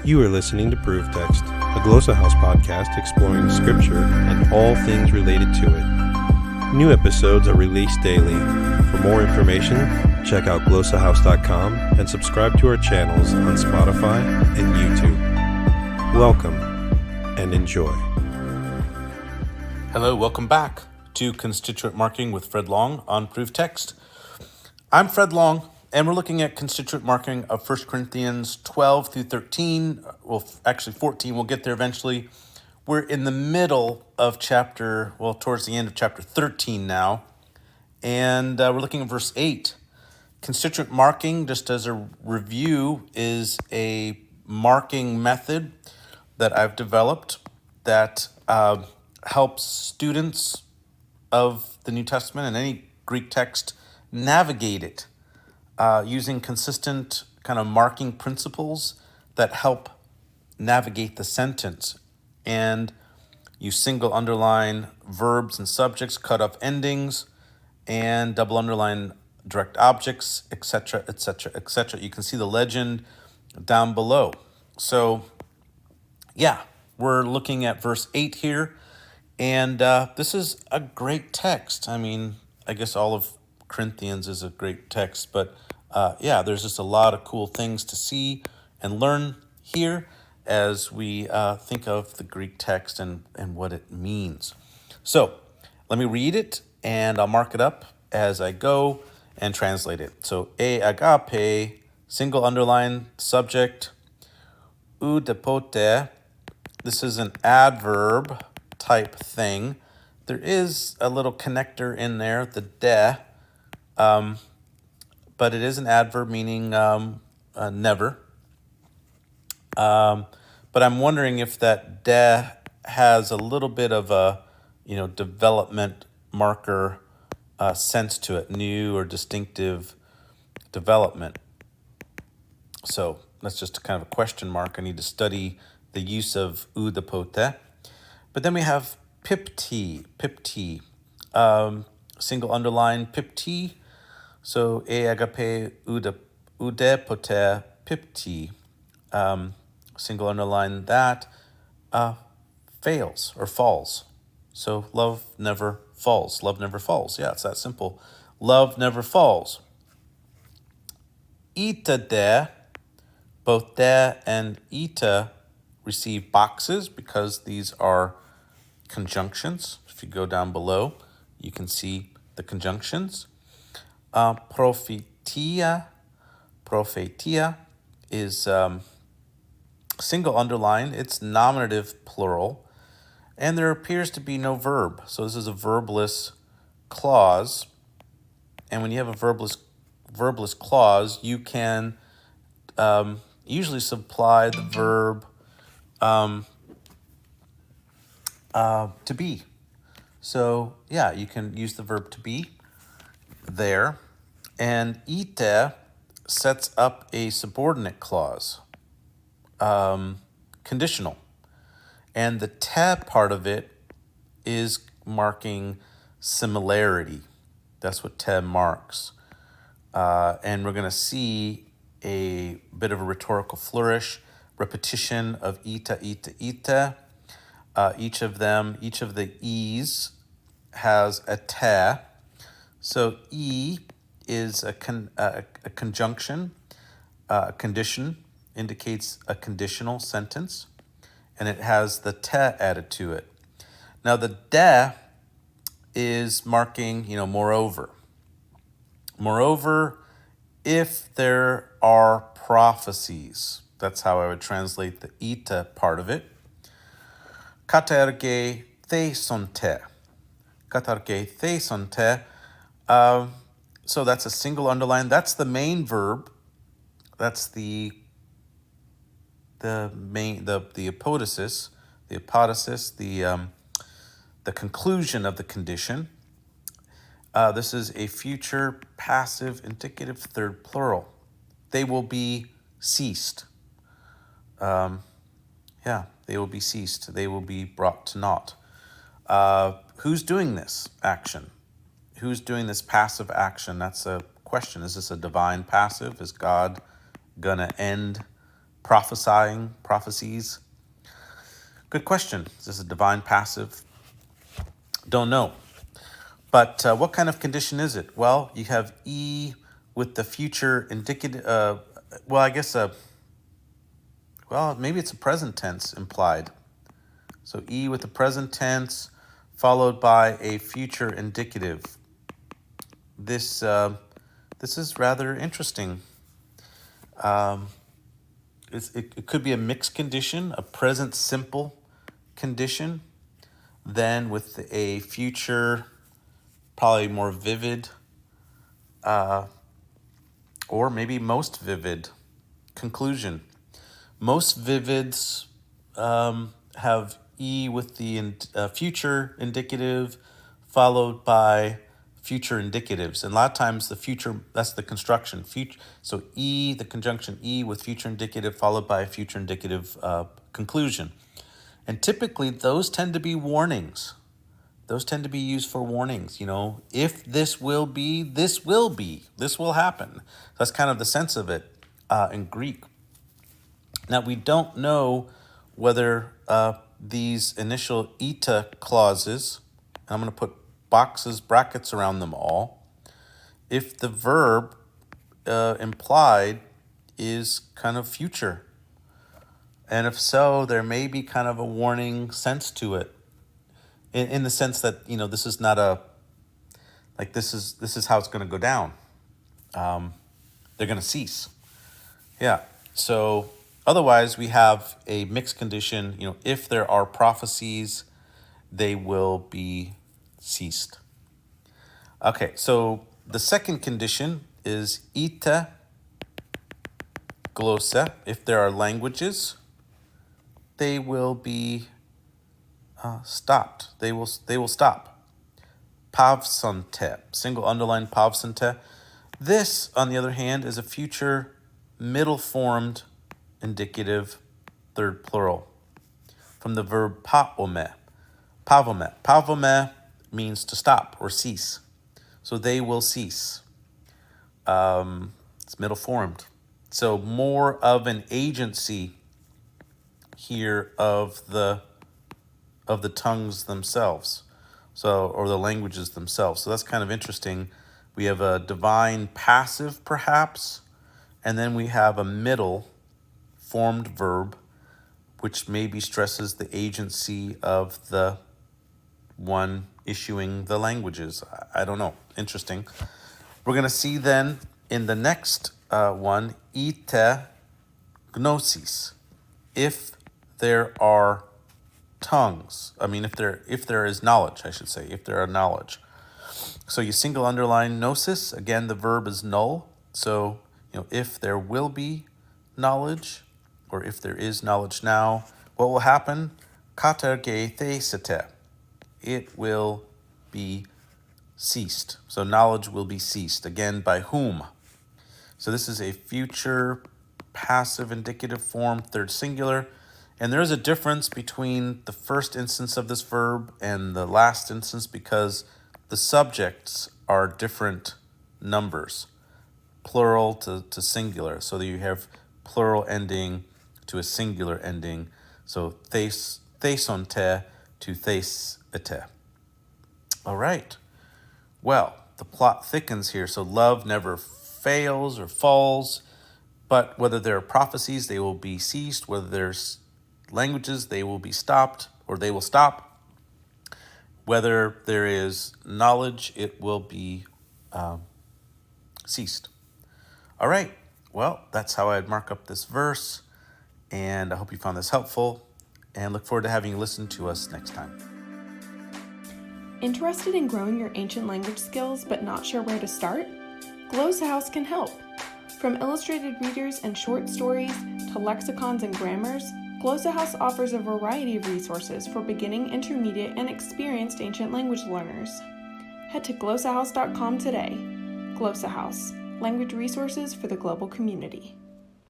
You are listening to Proof Text, a Glossa House podcast exploring Scripture and all things related to it. New episodes are released daily. For more information, check out glossahouse.com and subscribe to our channels on Spotify and YouTube. Welcome and enjoy. Hello, welcome back to Constituent Marking with Fred Long on Proof Text. I'm Fred Long, and we're looking at constituent marking of 1 Corinthians 12 through 13. Well, actually 14. We'll get there eventually. We're in the middle of towards the end of chapter 13 now. And we're looking at verse 8. Constituent marking, just as a review, is a marking method that I've developed that helps students of the New Testament and any Greek text navigate it using consistent kind of marking principles that help navigate the sentence. And you single underline verbs and subjects, cut off endings, and double underline direct objects, etc., etc., etc. You can see the legend down below. So, yeah, we're looking at verse 8 here. And this is a great text. I mean, I guess all of Corinthians is a great text, but there's just a lot of cool things to see and learn here as we think of the Greek text and what it means. So let me read it, and I'll mark it up as I go and translate it. So, agape, single underline, subject, udepote. This is an adverb type thing. There is a little connector in there, the de, but it is an adverb meaning never. But I'm wondering if that de has a little bit of a, development marker sense to it, new or distinctive development. So that's just kind of a question mark. I need to study the use of udepote. But then we have pipti, single underline pipti. So agape udepote pipti, single underline that, fails or falls. So love never falls. Love never falls. Yeah, it's that simple. Love never falls. Ita de, both de and ita receive boxes because these are conjunctions. If you go down below, you can see the conjunctions. Prophetia is single underline. It's nominative plural, and there appears to be no verb. So this is a verbless clause, and when you have a verbless clause, you can usually supply the verb to be. So, you can use the verb to be there. And ite sets up a subordinate clause, conditional. And the te part of it is marking similarity. That's what te marks. And we're going to see a bit of a rhetorical flourish, repetition of ita. Each of the e's has a te. So e is a conjunction, a condition, indicates a conditional sentence, and it has the te added to it. Now the de is marking, moreover. Moreover, if there are prophecies. That's how I would translate the ita part of it. Katerge thesonte. So that's a single underline. That's the main verb. That's the apodosis, the conclusion of the condition. This is a future passive indicative third plural. They will be ceased. They will be ceased. They will be brought to naught. Who's doing this action? Who's doing this passive action? That's a question. Is this a divine passive? Is God going to end prophecies. Good question. Is this a divine passive? Don't know. But what kind of condition is it? Well, you have E with the future indicative. Maybe it's a present tense implied. So E with the present tense followed by a future indicative. This is rather interesting. It could be a mixed condition, a present simple condition, then with a future probably more vivid, or maybe most vivid conclusion. Most vivids have E with the future indicative followed by future indicatives. And a lot of times the future, that's the construction. So E, the conjunction E with future indicative followed by a future indicative conclusion. And typically those tend to be warnings. Those tend to be used for warnings. If this will be, this will be, this will happen. That's kind of the sense of it in Greek. Now, we don't know whether these initial eta clauses, and I'm going to put brackets around them all, if the verb implied is kind of future. And if so, there may be kind of a warning sense to it. In the sense that, this is not this is how it's going to go down. They're going to cease. Yeah. So otherwise, we have a mixed condition. If there are prophecies, they will be ceased. Okay. So the second condition is ita glossa. If there are languages, they will be stopped. They will stop. Pavsante, single underline pavsante. This, on the other hand, is a future middle formed indicative third plural from the verb pavome. Pavome means to stop or cease. So they will cease. It's middle formed. So more of an agency here of the tongues themselves, or the languages themselves. So that's kind of interesting. We have a divine passive, perhaps, and then we have a middle formed verb, which maybe stresses the agency of the one issuing the languages. I don't know. Interesting. We're going to see then in the next one, ite gnosis, if there are tongues. If there is knowledge, I should say, if there are knowledge. So you single underline gnosis, again, the verb is null. So, if there will be knowledge, or if there is knowledge now, what will happen? Katerge theisete. It will be ceased. So knowledge will be ceased. Again, by whom? So this is a future passive indicative form, third singular. And there is a difference between the first instance of this verb and the last instance because the subjects are different numbers, plural to singular. So that you have plural ending to a singular ending. So theisonte to theisete. All right. Well, the plot thickens here. So love never fails or falls, but whether there are prophecies, they will be ceased. Whether there's languages, they will be stopped, or they will stop. Whether there is knowledge, it will be ceased. All right. Well, that's how I'd mark up this verse, and I hope you found this helpful, and look forward to having you listen to us next time. Interested in growing your ancient language skills but not sure where to start? Glossa House can help. From illustrated readers and short stories to lexicons and grammars, Glossa House offers a variety of resources for beginning, intermediate, and experienced ancient language learners. Head to glossahouse.com today. Glossa House, language resources for the global community.